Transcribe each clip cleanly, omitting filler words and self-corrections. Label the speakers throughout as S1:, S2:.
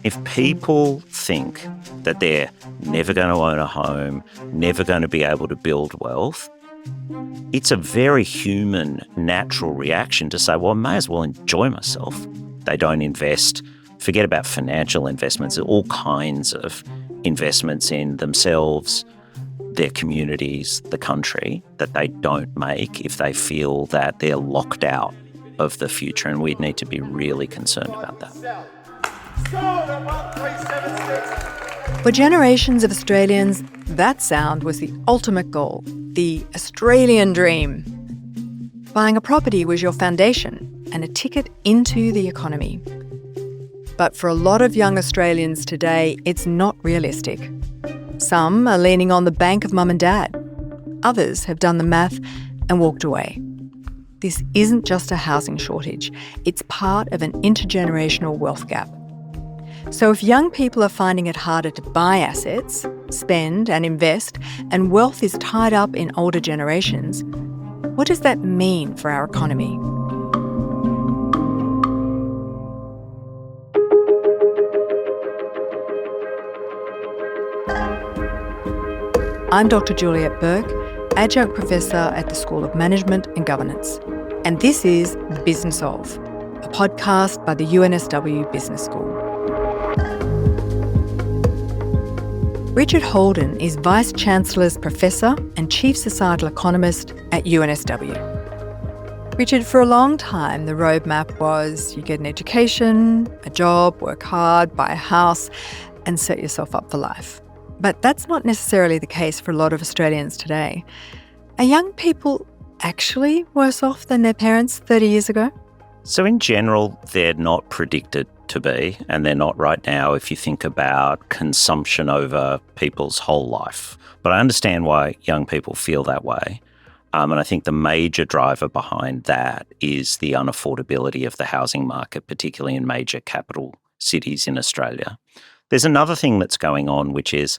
S1: If people think that they're never going to own a home, never going to be able to build wealth, it's a very human, natural reaction to say, well, I may as well enjoy myself. They don't invest. Forget about financial investments. There are all kinds of investments in themselves, their communities, the country, that they don't make if they feel that they're locked out of the future, and we need to be really concerned about that.
S2: For generations of Australians, that sound was the ultimate goal, the Australian dream. Buying a property was your foundation and a ticket into the economy. But for a lot of young Australians today, it's not realistic. Some are leaning on the bank of mum and dad. Others have done the math and walked away. This isn't just a housing shortage. It's part of an intergenerational wealth gap. So if young people are finding it harder to buy assets, spend and invest, and wealth is tied up in older generations, what does that mean for our economy? I'm Dr. Juliette Burke, Adjunct Professor at the School of Management and Governance. And this is Business Of, a podcast by the UNSW Business School. Richard Holden is Vice Chancellor's Professor and Chief Societal Economist at UNSW. Richard, for a long time, the roadmap was you get an education, a job, work hard, buy a house, and set yourself up for life. But that's not necessarily the case for a lot of Australians today. Are young people actually worse off than their parents 30 years ago?
S1: So in general, they're not predicted to be, and they're not right now if you think about consumption over people's whole life. But I understand why young people feel that way. And I think the major driver behind that is the unaffordability of the housing market, particularly in major capital cities in Australia. There's another thing that's going on, which is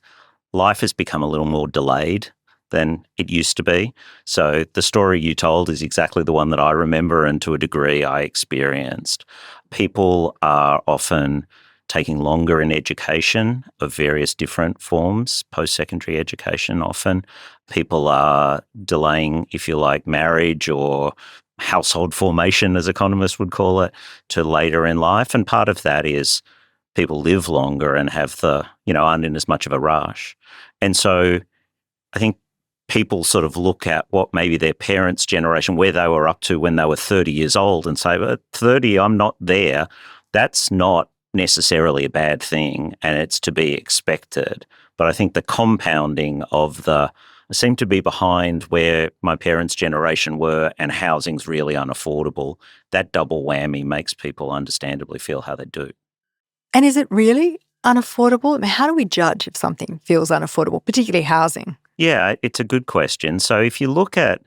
S1: life has become a little more delayed than it used to be. So the story you told is exactly the one that I remember, and to a degree I experienced. People are often taking longer in education of various different forms, post-secondary education often. People are delaying, if you like, marriage or household formation, as economists would call it, to later in life. And part of that is people live longer and aren't in as much of a rush. And so I think people sort of look at what maybe their parents' generation, where they were up to when they were 30 years old, and say, well, at 30, I'm not there. That's not necessarily a bad thing, and it's to be expected. But I think the compounding of I seem to be behind where my parents' generation were, and housing's really unaffordable. That double whammy makes people understandably feel how they do.
S2: And is it really unaffordable? I mean, how do we judge if something feels unaffordable, particularly housing?
S1: Yeah, it's a good question. So if you look at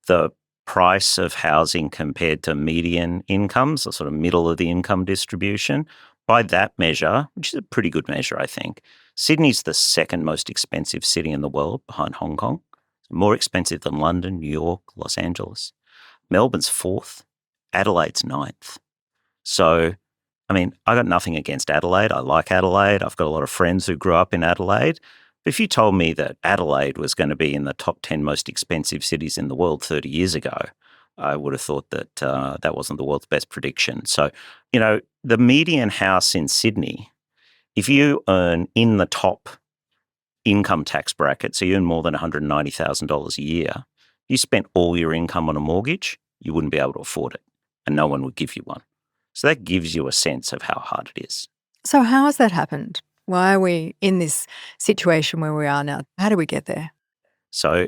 S1: the price of housing compared to median incomes, the sort of middle of the income distribution, by that measure, which is a pretty good measure, I think, Sydney's the second most expensive city in the world behind Hong Kong. More expensive than London, New York, Los Angeles. Melbourne's fourth, Adelaide's ninth. So I mean, I got nothing against Adelaide. I like Adelaide. I've got a lot of friends who grew up in Adelaide. But if you told me that Adelaide was going to be in the top 10 most expensive cities in the world 30 years ago, I would have thought that that wasn't the world's best prediction. So, the median house in Sydney, if you earn in the top income tax bracket, so you earn more than $190,000 a year, you spent all your income on a mortgage, you wouldn't be able to afford it, and no one would give you one. So that gives you a sense of how hard it is.
S2: So how has that happened? Why are we in this situation where we are now? How do we get there?
S1: So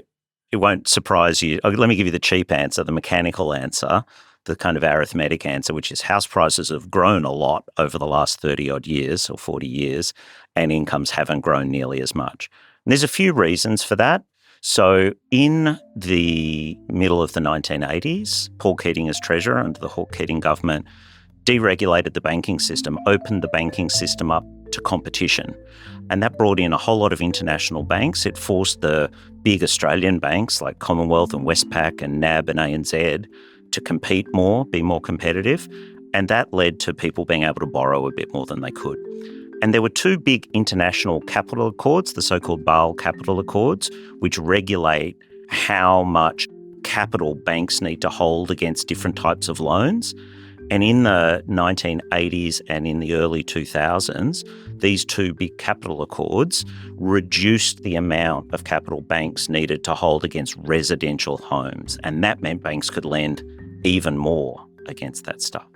S1: it won't surprise you. Let me give you the cheap answer, the mechanical answer, the kind of arithmetic answer, which is house prices have grown a lot over the last 30-odd years or 40 years, and incomes haven't grown nearly as much. And there's a few reasons for that. So in the middle of the 1980s, Paul Keating as Treasurer under the Hawke Keating government deregulated the banking system, opened the banking system up to competition. And that brought in a whole lot of international banks. It forced the big Australian banks like Commonwealth and Westpac and NAB and ANZ to compete more, be more competitive. And that led to people being able to borrow a bit more than they could. And there were two big international capital accords, the so-called Basel Capital Accords, which regulate how much capital banks need to hold against different types of loans. And in the 1980s and in the early 2000s, these two big capital accords reduced the amount of capital banks needed to hold against residential homes. And that meant banks could lend even more against that stuff.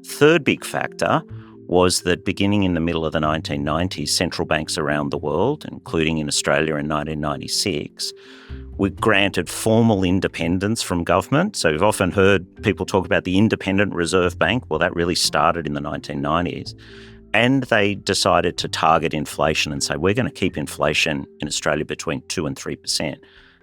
S1: Third big factor was that beginning in the middle of the 1990s, central banks around the world, including in Australia in 1996, were granted formal independence from government. So you've often heard people talk about the Independent Reserve Bank. Well, that really started in the 1990s. And they decided to target inflation and say, we're going to keep inflation in Australia between 2 and 3%.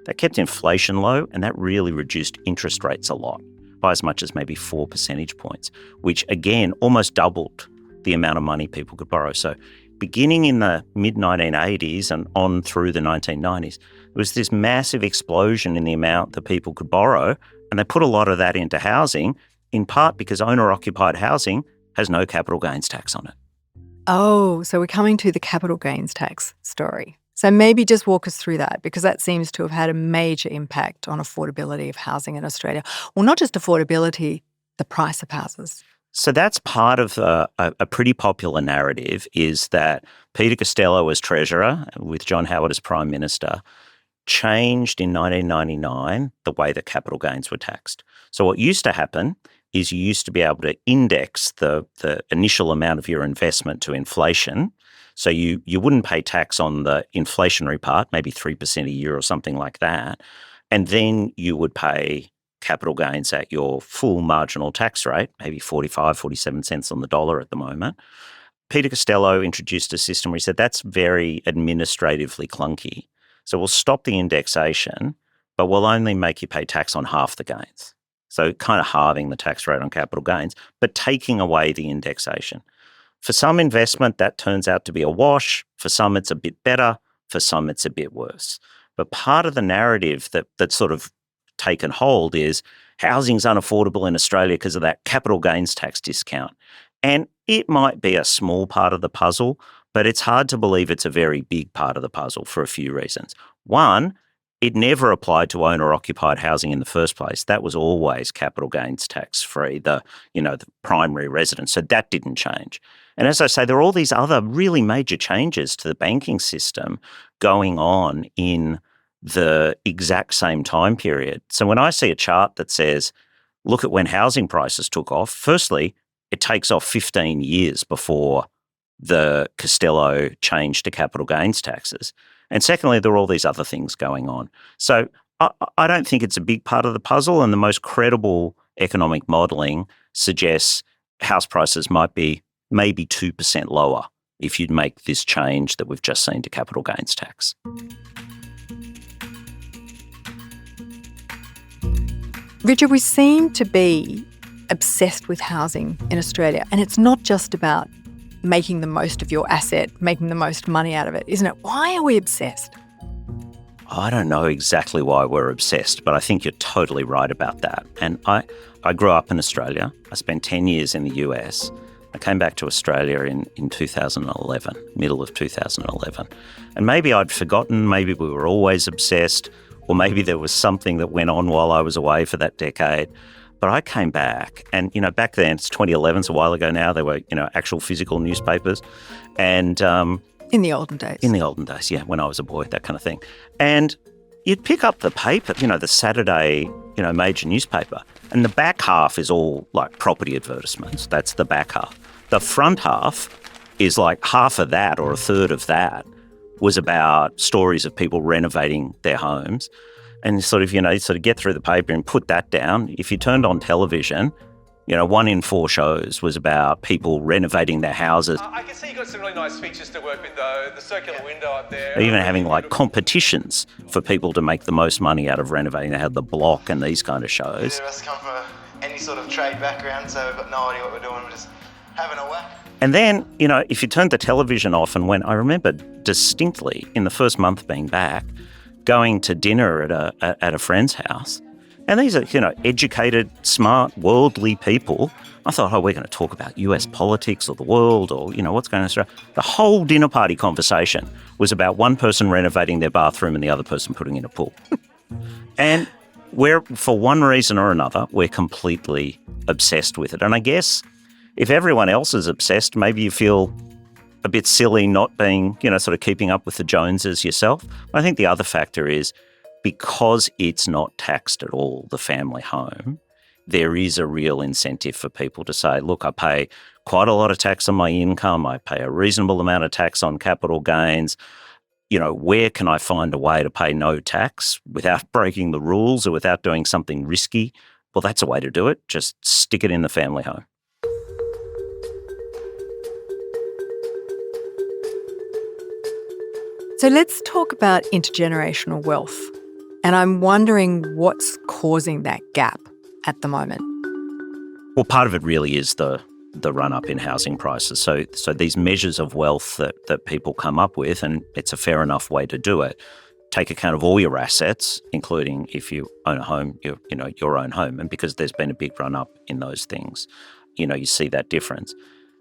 S1: That kept inflation low, and that really reduced interest rates a lot, by as much as maybe 4 percentage points, which again almost doubled the amount of money people could borrow. So beginning in the mid-1980s and on through the 1990s, there was this massive explosion in the amount that people could borrow, and they put a lot of that into housing, in part because owner-occupied housing has no capital gains tax on it.
S2: Oh, so we're coming to the capital gains tax story. So maybe just walk us through that, because that seems to have had a major impact on affordability of housing in Australia. Well, not just affordability, the price of houses.
S1: So that's part of a pretty popular narrative, is that Peter Costello as Treasurer, with John Howard as Prime Minister, changed in 1999 the way that capital gains were taxed. So what used to happen is you used to be able to index the initial amount of your investment to inflation. So you wouldn't pay tax on the inflationary part, maybe 3% a year or something like that. And then you would pay capital gains at your full marginal tax rate, maybe 45, 47 cents on the dollar at the moment. Peter Costello introduced a system where he said that's very administratively clunky. So we'll stop the indexation, but we'll only make you pay tax on half the gains. So kind of halving the tax rate on capital gains, but taking away the indexation. For some investment, that turns out to be a wash. For some, it's a bit better. For some, it's a bit worse. But part of the narrative that's sort of taken hold is housing's unaffordable in Australia because of that capital gains tax discount. And it might be a small part of the puzzle, but it's hard to believe it's a very big part of the puzzle for a few reasons. One, it never applied to owner-occupied housing in the first place. That was always capital gains tax-free, the primary residence. So that didn't change. And as I say, there are all these other really major changes to the banking system going on in the exact same time period. So when I see a chart that says, look at when housing prices took off, firstly, it takes off 15 years before the Costello change to capital gains taxes. And secondly, there are all these other things going on. So I don't think it's a big part of the puzzle, and the most credible economic modelling suggests house prices might be maybe 2% lower if you'd make this change that we've just seen to capital gains tax.
S2: Richard, we seem to be obsessed with housing in Australia, and it's not just about making the most of your asset, making the most money out of it, isn't it? Why are we obsessed?
S1: I don't know exactly why we're obsessed, but I think you're totally right about that. And I grew up in Australia. I spent 10 years in the US. I came back to Australia in 2011, middle of 2011. And maybe I'd forgotten, maybe we were always obsessed, or maybe there was something that went on while I was away for that decade. But I came back, and, back then, it's 2011, it's a while ago now, there were, actual physical newspapers. And
S2: in the olden days.
S1: In the olden days, yeah, when I was a boy, that kind of thing. And you'd pick up the paper, the Saturday, major newspaper, and the back half is all like property advertisements. That's the back half. The front half is like half of that or a third of that was about stories of people renovating their homes. And sort of get through the paper and put that down. If you turned on television, 1 in 4 shows was about people renovating their houses.
S3: I can see you've got some really nice features to work with, though. The circular window up there.
S1: They're even having competitions for people to make the most money out of renovating. They had The Block and these kind of shows.
S4: Neither of us come from any sort of trade background, so we've got no idea what we're doing. We're just having a whack.
S1: And then, if you turned the television off and I remember distinctly in the first month being back, going to dinner at a friend's house, And these are, educated, smart, worldly people. I thought, we're going to talk about US politics or the world or, what's going on in Australia. The whole dinner party conversation was about one person renovating their bathroom and the other person putting in a pool. And for one reason or another, we're completely obsessed with it. And I guess if everyone else is obsessed, maybe you feel a bit silly not being, sort of keeping up with the Joneses yourself. I think the other factor is because it's not taxed at all, the family home, there is a real incentive for people to say, look, I pay quite a lot of tax on my income. I pay a reasonable amount of tax on capital gains. Where can I find a way to pay no tax without breaking the rules or without doing something risky? Well, that's a way to do it. Just stick it in the family home.
S2: So let's talk about intergenerational wealth. And I'm wondering what's causing that gap at the moment.
S1: Well, part of it really is the run-up in housing prices. So these measures of wealth that people come up with, and it's a fair enough way to do it, take account of all your assets, including if you own a home, your own home. And because there's been a big run-up in those things, you see that difference.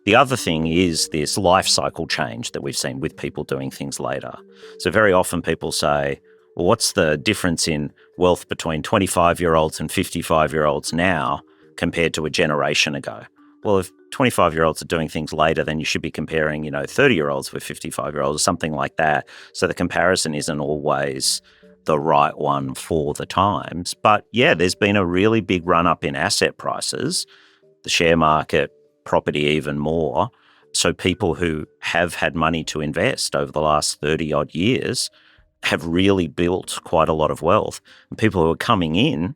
S1: The other thing is this life cycle change that we've seen with people doing things later. So very often people say, well, what's the difference in wealth between 25-year-olds and 55-year-olds now compared to a generation ago? Well, if 25-year-olds are doing things later, then you should be comparing, 30-year-olds with 55-year-olds or something like that. So the comparison isn't always the right one for the times. But yeah, there's been a really big run-up in asset prices, the share market, property even more. So people who have had money to invest over the last 30-odd years have really built quite a lot of wealth. And people who are coming in,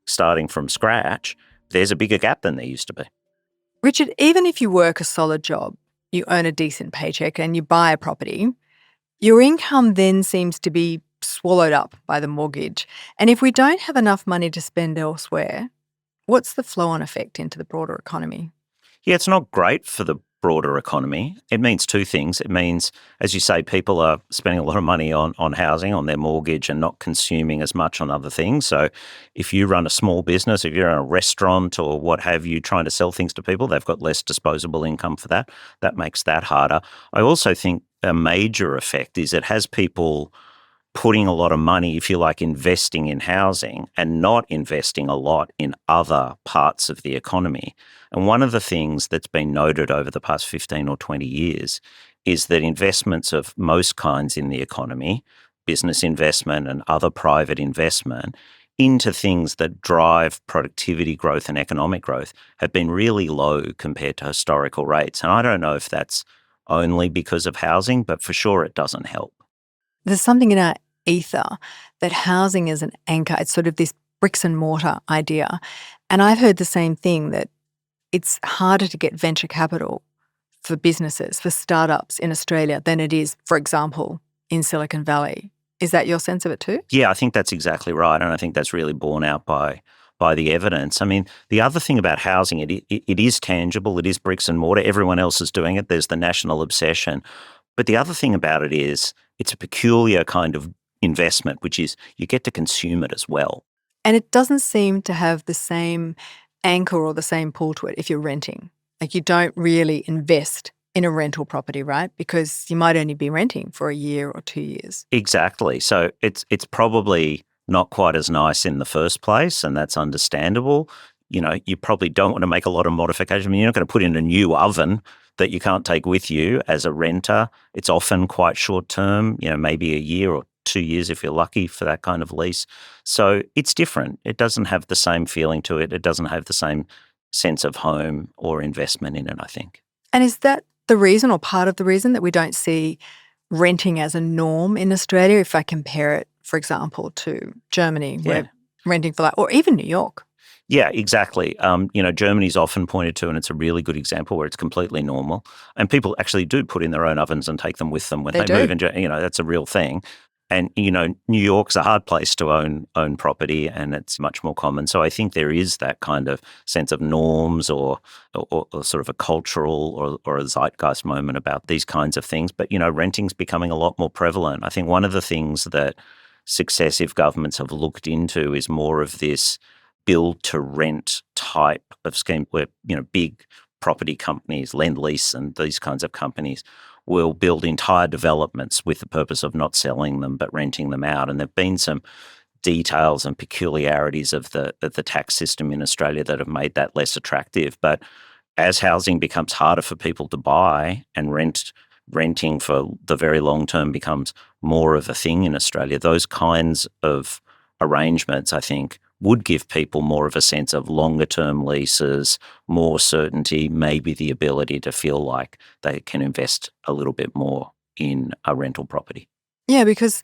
S1: starting from scratch, there's a bigger gap than there used to be.
S2: Richard, even if you work a solid job, you earn a decent paycheck and you buy a property, your income then seems to be swallowed up by the mortgage. And if we don't have enough money to spend elsewhere, what's the flow-on effect into the broader economy?
S1: Yeah, it's not great for the broader economy. It means two things. It means, as you say, people are spending a lot of money on housing, on their mortgage, and not consuming as much on other things. So if you run a small business, if you're in a restaurant or what have you, trying to sell things to people, they've got less disposable income for that. That makes that harder. I also think a major effect is it has people putting a lot of money, if you like, investing in housing and not investing a lot in other parts of the economy. And one of the things that's been noted over the past 15 or 20 years is that investments of most kinds in the economy, business investment and other private investment, into things that drive productivity growth and economic growth have been really low compared to historical rates. And I don't know if that's only because of housing, but for sure it doesn't help.
S2: There's something in our ether that housing is an anchor. It's sort of this bricks and mortar idea. And I've heard the same thing, that it's harder to get venture capital for businesses, for startups in Australia than it is, for example, in Silicon Valley. Is that your sense of it too?
S1: Yeah, I think that's exactly right. And I think that's really borne out by the evidence. I mean, the other thing about housing, it is tangible. It is bricks and mortar. Everyone else is doing it. There's the national obsession. But the other thing about it is it's a peculiar kind of investment, which is you get to consume it as well.
S2: And it doesn't seem to have the same anchor or the same pull to it if you're renting. Like, you don't really invest in a rental property, right? Because you might only be renting for a year or 2 years.
S1: Exactly. So it's probably not quite as nice in the first place, and that's understandable. You probably don't want to make a lot of modifications. I mean, you're not going to put in a new oven that you can't take with you as a renter. It's often quite short term, maybe a year or 2 years if you're lucky for that kind of lease. So it's different. It doesn't have the same feeling to it. It doesn't have the same sense of home or investment in it, I think.
S2: And is that the reason, or part of the reason, that we don't see renting as a norm in Australia, if I compare it, for example, to Germany, where renting for that, or even New York?
S1: Yeah, exactly. Germany's often pointed to, and it's a really good example where it's completely normal. And people actually do put in their own ovens and take them with them when they move. And, that's a real thing. And, New York's a hard place to own property, and it's much more common. So I think there is that kind of sense of norms or sort of a cultural or a zeitgeist moment about these kinds of things. But, renting's becoming a lot more prevalent. I think one of the things that successive governments have looked into is more of this build-to-rent type of scheme where, big property companies, Lend-Lease and these kinds of companies will build entire developments with the purpose of not selling them but renting them out. And there have been some details and peculiarities of the tax system in Australia that have made that less attractive. But as housing becomes harder for people to buy and renting for the very long term becomes more of a thing in Australia, those kinds of arrangements, I think, would give people more of a sense of longer term leases, more certainty, maybe the ability to feel like they can invest a little bit more in a rental property.
S2: Yeah, because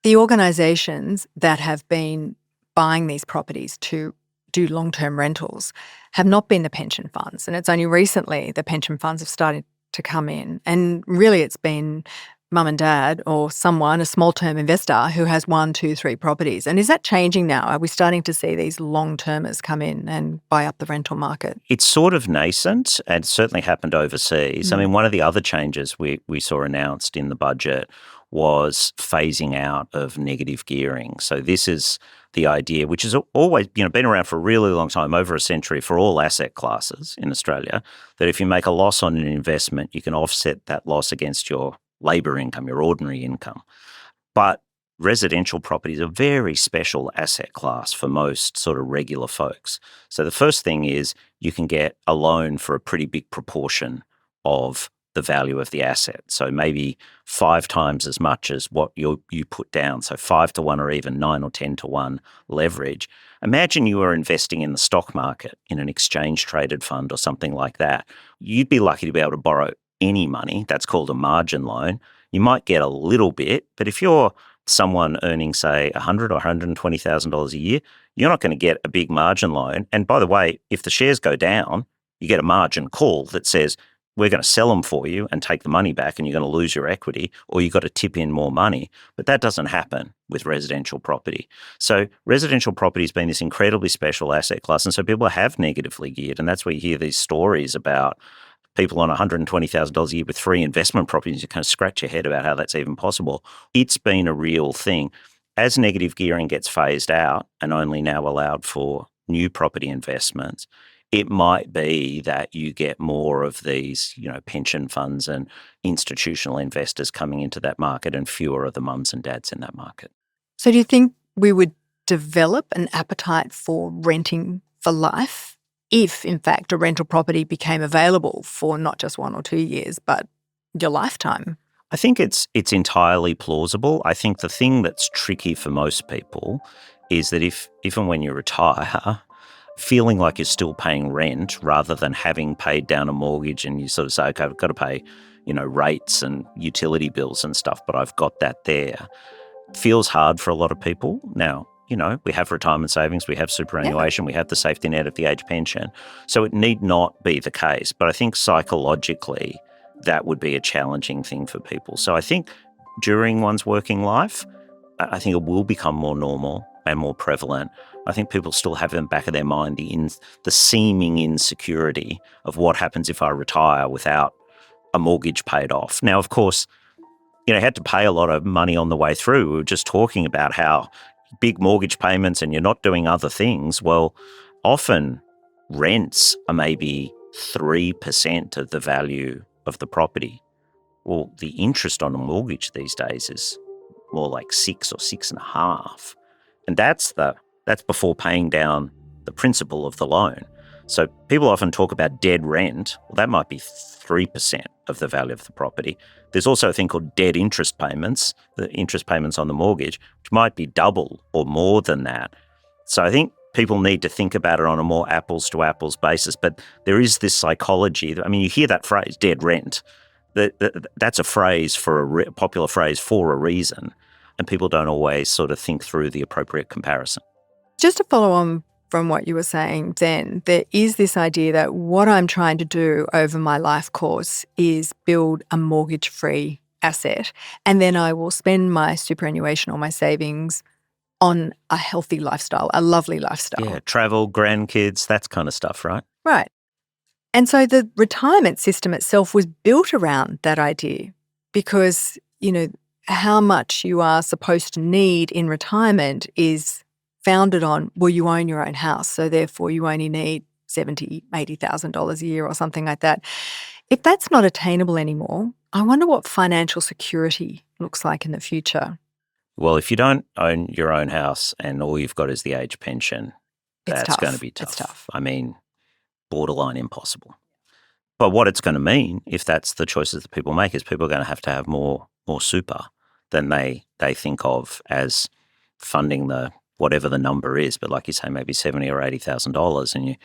S2: the organisations that have been buying these properties to do long-term rentals have not been the pension funds. And it's only recently the pension funds have started to come in. And really it's been mum and dad or someone, a small-term investor who has 1, 2, 3 properties. And is that changing now? Are we starting to see these long-termers come in and buy up the rental market?
S1: It's sort of nascent and certainly happened overseas. I mean, one of the other changes we saw announced in the budget was phasing out of negative gearing. So this is the idea, which has always been around for a really long time, over a century, for all asset classes in Australia, that if you make a loss on an investment, you can offset that loss against your labour income, your ordinary income. But residential property is a very special asset class for most sort of regular folks. So the first thing is you can get a loan for a pretty big proportion of the value of the asset. So maybe 5 times as much as what you put down. So 5 to 1 or even 9 or 10 to 1 leverage. Imagine you were investing in the stock market in an exchange traded fund or something like that. You'd be lucky to be able to borrow any money. That's called a margin loan. You might get a little bit, but if you're someone earning, say, $100,000 or $120,000 a year, you're not going to get a big margin loan. And by the way, if the shares go down, you get a margin call that says, we're going to sell them for you and take the money back and you're going to lose your equity, or you've got to tip in more money. But that doesn't happen with residential property. So residential property has been this incredibly special asset class. And so people have negatively geared. And that's where you hear these stories about people on $120,000 a year with 3 investment properties. You kind of scratch your head about how that's even possible. It's been a real thing. As negative gearing gets phased out and only now allowed for new property investments, it might be that you get more of these, pension funds and institutional investors coming into that market and fewer of the mums and dads in that market.
S2: So do you think we would develop an appetite for renting for life if, in fact, a rental property became available for not just 1 or 2 years, but your lifetime?
S1: I think it's entirely plausible. I think the thing that's tricky for most people is that if and when you retire, feeling like you're still paying rent rather than having paid down a mortgage and you sort of say, okay, I've got to pay, rates and utility bills and stuff, but I've got that there, feels hard for a lot of people. Now, we have retirement savings, we have superannuation, we have the safety net of the age pension. So it need not be the case. But I think psychologically that would be a challenging thing for people. So I think during one's working life, I think it will become more normal and more prevalent. I think people still have in the back of their mind the seeming insecurity of what happens if I retire without a mortgage paid off. Now, of course, you had to pay a lot of money on the way through. We were just talking about how big mortgage payments and you're not doing other things. Well, often rents are maybe 3% of the value of the property. Well, the interest on a mortgage these days is more like 6 or 6.5%. And that's before paying down the principal of the loan. So people often talk about dead rent. Well, that might be 3% of the value of the property. There's also a thing called dead interest payments, the interest payments on the mortgage, which might be double or more than that. So I think people need to think about it on a more apples to apples basis. But there is this psychology. I mean, you hear that phrase, dead rent. That's a phrase a popular phrase for a reason. And people don't always sort of think through the appropriate comparison.
S2: Just to follow on from what you were saying then, there is this idea that what I'm trying to do over my life course is build a mortgage-free asset, and then I will spend my superannuation or my savings on a healthy lifestyle, a lovely lifestyle.
S1: Yeah, travel, grandkids, that kind of stuff, right?
S2: Right. And so the retirement system itself was built around that idea because, how much you are supposed to need in retirement is founded on, well, you own your own house, so therefore you only need $70,000, $80,000 a year or something like that. If that's not attainable anymore, I wonder what financial security looks like in the future.
S1: Well, if you don't own your own house and all you've got is the age pension,
S2: It's
S1: that's
S2: tough.
S1: going to be tough.
S2: It's tough.
S1: I mean, borderline impossible. But what it's going to mean, if that's the choices that people make, is people are going to have more super than they think of as funding the whatever the number is. But like you say, maybe $70,000 or $80,000, and you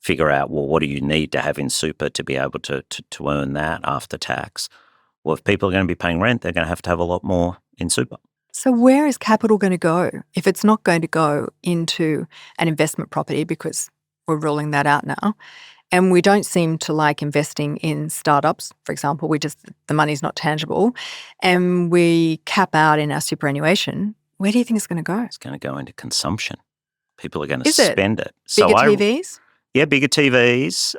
S1: figure out, well, what do you need to have in super to be able to earn that after tax? Well, if people are going to be paying rent, they're going to have a lot more in super.
S2: So where is capital going to go if it's not going to go into an investment property, because we're ruling that out now? And we don't seem to like investing in startups, for example. The money's not tangible. And we cap out in our superannuation. Where do you think it's going to go?
S1: It's going to go into consumption. People are going to
S2: Is it?
S1: spend it.
S2: Bigger TVs?
S1: Yeah, bigger TVs,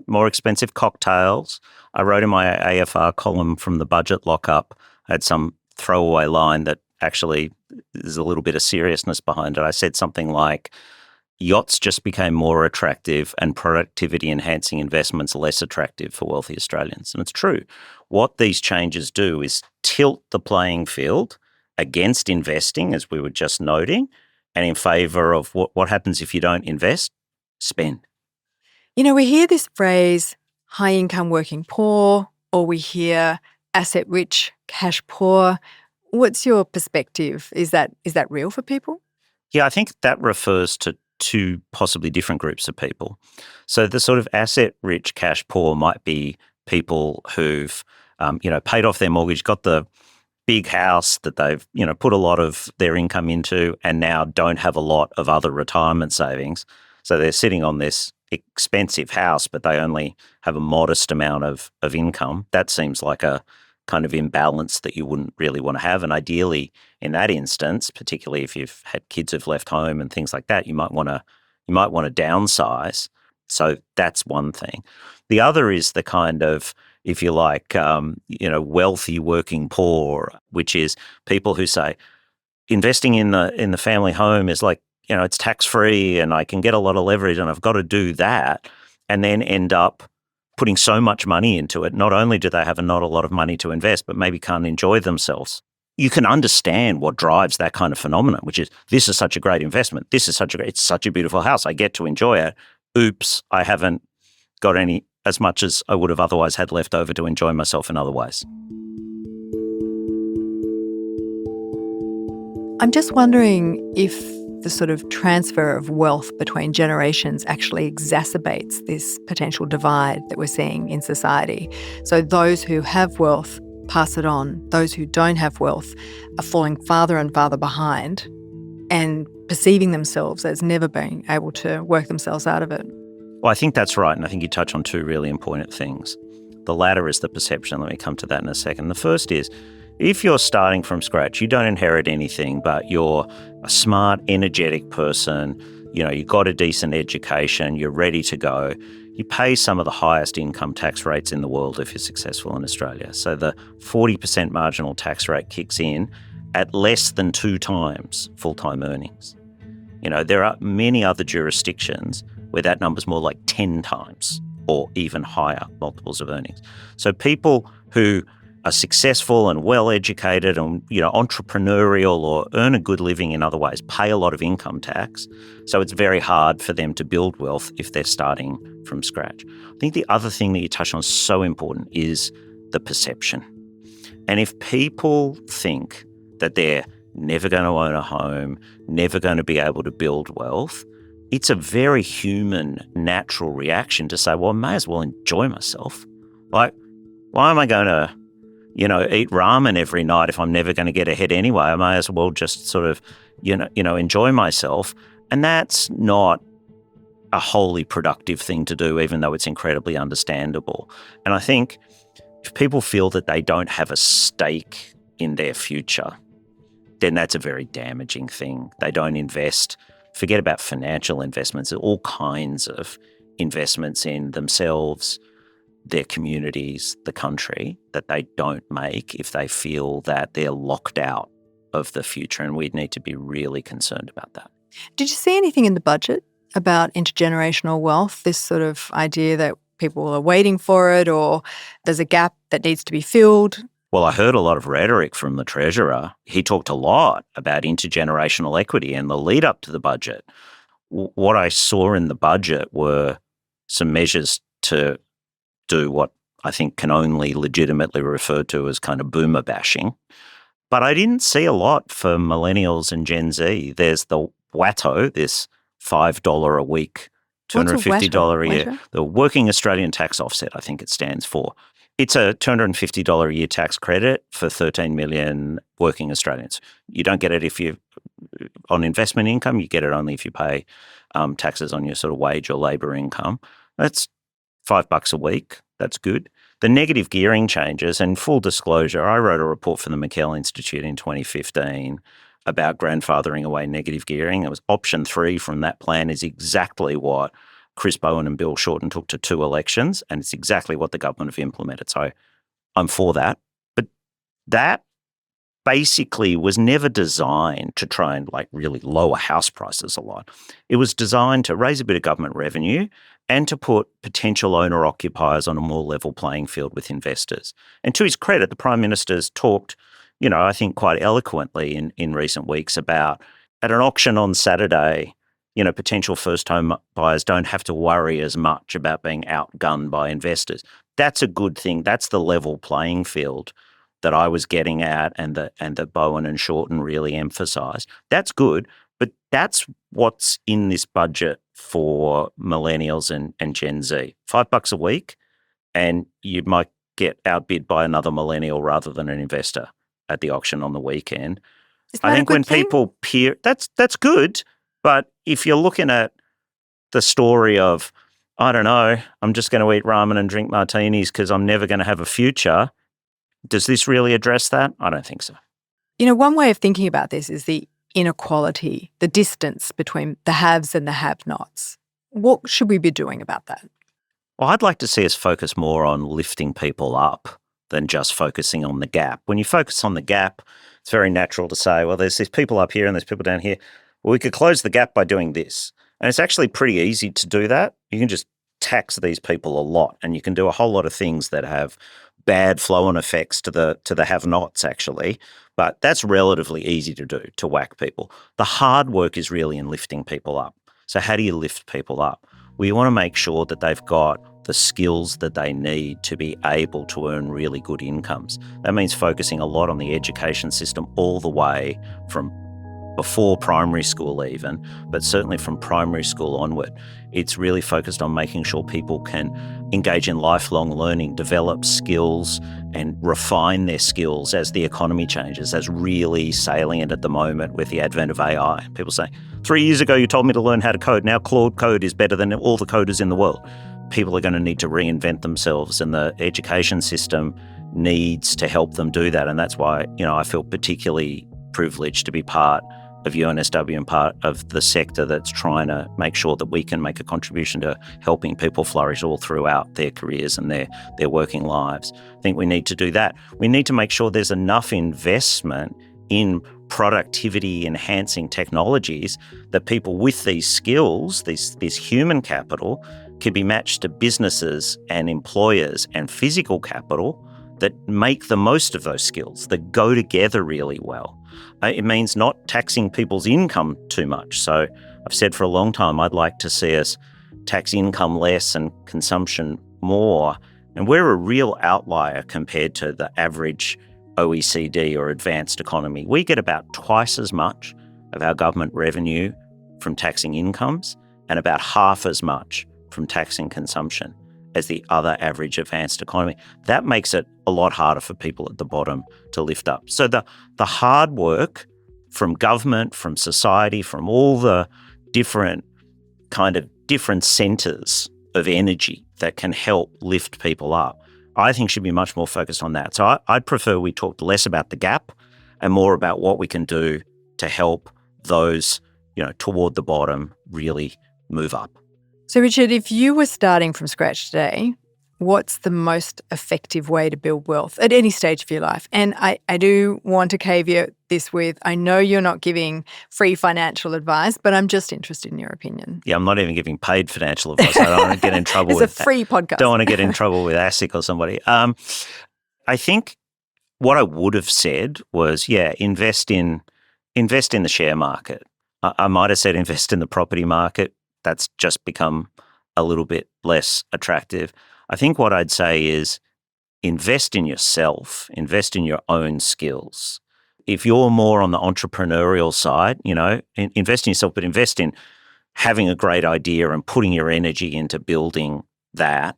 S1: more expensive cocktails. I wrote in my AFR column from the budget lockup, I had some throwaway line that actually there's a little bit of seriousness behind it. I said something like, yachts just became more attractive and productivity-enhancing investments less attractive for wealthy Australians. And it's true. What these changes do is tilt the playing field against investing, as we were just noting, and in favour of what happens if you don't invest? Spend.
S2: We hear this phrase, high-income working poor, or we hear asset-rich, cash poor. What's your perspective? Is that real for people?
S1: Yeah, I think that refers to two possibly different groups of people. So the sort of asset-rich, cash poor might be people who've, paid off their mortgage, got the big house that they've, put a lot of their income into, and now don't have a lot of other retirement savings. So they're sitting on this expensive house, but they only have a modest amount of income. That seems like a kind of imbalance that you wouldn't really want to have. And ideally, in that instance, particularly if you've had kids who've left home and things like that, you might want to downsize. So that's one thing. The other is the kind of, if you like, wealthy working poor, which is people who say investing in the family home is like, it's tax-free and I can get a lot of leverage and I've got to do that, and then end up putting so much money into it. Not only do they have not a lot of money to invest, but maybe can't enjoy themselves. You can understand what drives that kind of phenomenon, which is, this is such a great investment. It's such a beautiful house. I get to enjoy it. Oops, I haven't got as much as I would have otherwise had left over to enjoy myself in other ways.
S2: I'm just wondering if the sort of transfer of wealth between generations actually exacerbates this potential divide that we're seeing in society. So those who have wealth pass it on. Those who don't have wealth are falling farther and farther behind and perceiving themselves as never being able to work themselves out of it.
S1: Well, I think that's right. And I think you touch on two really important things. The latter is the perception. Let me come to that in a second. The first is, if you're starting from scratch, you don't inherit anything, but you're a smart, energetic person, you've got a decent education, you're ready to go, you pay some of the highest income tax rates in the world if you're successful in Australia. So the 40% marginal tax rate kicks in at less than 2 times full-time earnings. There are many other jurisdictions where that number's more like 10 times or even higher multiples of earnings. So people who are successful and well-educated and, entrepreneurial or earn a good living in other ways, pay a lot of income tax. So it's very hard for them to build wealth if they're starting from scratch. I think the other thing that you touched on is so important is the perception. And if people think that they're never going to own a home, never going to be able to build wealth, it's a very human, natural reaction to say, well, I may as well enjoy myself. Like, why am I going to eat ramen every night if I'm never going to get ahead anyway? I may as well just sort of, enjoy myself. And that's not a wholly productive thing to do, even though it's incredibly understandable. And I think if people feel that they don't have a stake in their future, then that's a very damaging thing. They don't invest. Forget about financial investments. All kinds of investments in themselves, their communities, the country, that they don't make if they feel that they're locked out of the future. And we'd need to be really concerned about that.
S2: Did you see anything in the budget about intergenerational wealth, this sort of idea that people are waiting for it or there's a gap that needs to be filled?
S1: Well, I heard a lot of rhetoric from the Treasurer. He talked a lot about intergenerational equity and the lead up to the budget. What I saw in the budget were some measures to do what I think can only legitimately refer to as kind of boomer bashing. But I didn't see a lot for millennials and Gen Z. There's the WATO, this $5 a week, $250 a year, the Working Australian Tax Offset, I think it stands for. It's a $250 a year tax credit for 13 million working Australians. You don't get it if you on investment income. You get it only if you pay taxes on your sort of wage or labour income. That's $5 a week. That's good. The negative gearing changes, and full disclosure, I wrote a report for the McKell Institute in 2015 about grandfathering away negative gearing. It was option 3 from that plan is exactly what Chris Bowen and Bill Shorten took to 2 elections, and it's exactly what the government have implemented. So I'm for that. But that basically was never designed to try and really lower house prices a lot. It was designed to raise a bit of government revenue and to put potential owner-occupiers on a more level playing field with investors. And to his credit, the Prime Minister's talked, I think quite eloquently in recent weeks about at an auction on Saturday, potential first home buyers don't have to worry as much about being outgunned by investors. That's a good thing. That's the level playing field that I was getting at and that Bowen and Shorten really emphasised. That's good, but that's what's in this budget for millennials and Gen Z. $5 a week, and you might get outbid by another millennial rather than an investor at the auction on the weekend. I think when people peer, that's good. But if you're looking at the story of, I don't know, I'm just going to eat ramen and drink martinis because I'm never going to have a future, does this really address that? I don't think so.
S2: One way of thinking about this is the inequality, the distance between the haves and the have-nots. What should we be doing about that?
S1: Well, I'd like to see us focus more on lifting people up than just focusing on the gap. When you focus on the gap, it's very natural to say, well, there's these people up here and there's people down here. Well, we could close the gap by doing this. And it's actually pretty easy to do that. You can just tax these people a lot, and you can do a whole lot of things that have bad flow-on effects to the have-nots, actually. But that's relatively easy to do, to whack people. The hard work is really in lifting people up. So how do you lift people up? Well, you want to make sure that they've got the skills that they need to be able to earn really good incomes. That means focusing a lot on the education system all the way from before primary school even, but certainly from primary school onward. It's really focused on making sure people can engage in lifelong learning, develop skills and refine their skills as the economy changes. That's really salient at the moment with the advent of AI. People say, 3 years ago you told me to learn how to code. Now Claude Code is better than all the coders in the world. People are going to need to reinvent themselves, and the education system needs to help them do that. And that's why, I feel particularly privileged to be part of UNSW and part of the sector that's trying to make sure that we can make a contribution to helping people flourish all throughout their careers and their working lives. I think we need to do that. We need to make sure there's enough investment in productivity enhancing technologies that people with these skills, this human capital, can be matched to businesses and employers and physical capital that make the most of those skills, that go together really well. It means not taxing people's income too much. So I've said for a long time, I'd like to see us tax income less and consumption more. And we're a real outlier compared to the average OECD or advanced economy. We get about twice as much of our government revenue from taxing incomes and about half as much from taxing consumption as the other average advanced economy. That makes it a lot harder for people at the bottom to lift up. So the hard work from government, from society, from all the different centres of energy that can help lift people up, I think should be much more focused on that. So I'd prefer we talked less about the gap and more about what we can do to help those, toward the bottom really move up.
S2: So, Richard, if you were starting from scratch today, what's the most effective way to build wealth at any stage of your life? And I do want to caveat this with, I know you're not giving free financial advice, but I'm just interested in your opinion.
S1: Yeah, I'm not even giving paid financial advice. I don't want to get in trouble with
S2: It's a free podcast.
S1: Don't want to get in trouble with ASIC or somebody. I think what I would have said was, invest in the share market. I might have said invest in the property market. That's just become a little bit less attractive. I think what I'd say is invest in yourself, invest in your own skills. If you're more on the entrepreneurial side, invest in yourself, but invest in having a great idea and putting your energy into building that.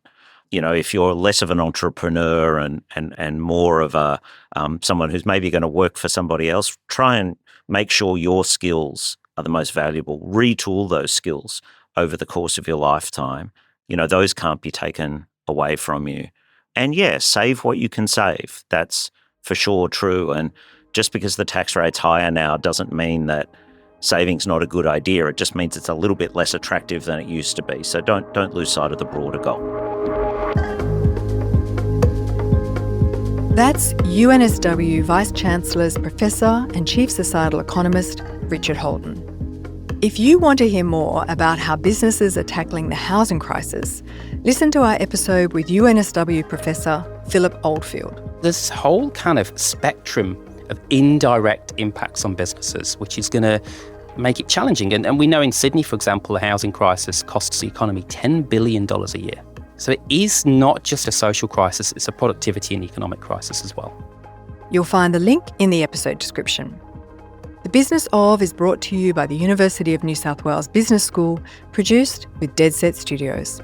S1: If you're less of an entrepreneur and more of a someone who's maybe going to work for somebody else, try and make sure your skills are the most valuable. Retool those skills over the course of your lifetime. Those can't be taken away from you. And save what you can save. That's for sure true. And just because the tax rate's higher now doesn't mean that saving's not a good idea. It just means it's a little bit less attractive than it used to be. So don't lose sight of the broader goal.
S2: That's UNSW Vice-Chancellor's Professor and Chief Societal Economist, Richard Holden. If you want to hear more about how businesses are tackling the housing crisis, listen to our episode with UNSW Professor Philip Oldfield.
S5: This whole kind of spectrum of indirect impacts on businesses, which is going to make it challenging. And we know in Sydney, for example, the housing crisis costs the economy $10 billion a year. So it is not just a social crisis, it's a productivity and economic crisis as well.
S2: You'll find the link in the episode description. The Business Of is brought to you by the University of New South Wales Business School, produced with Dead Set Studios.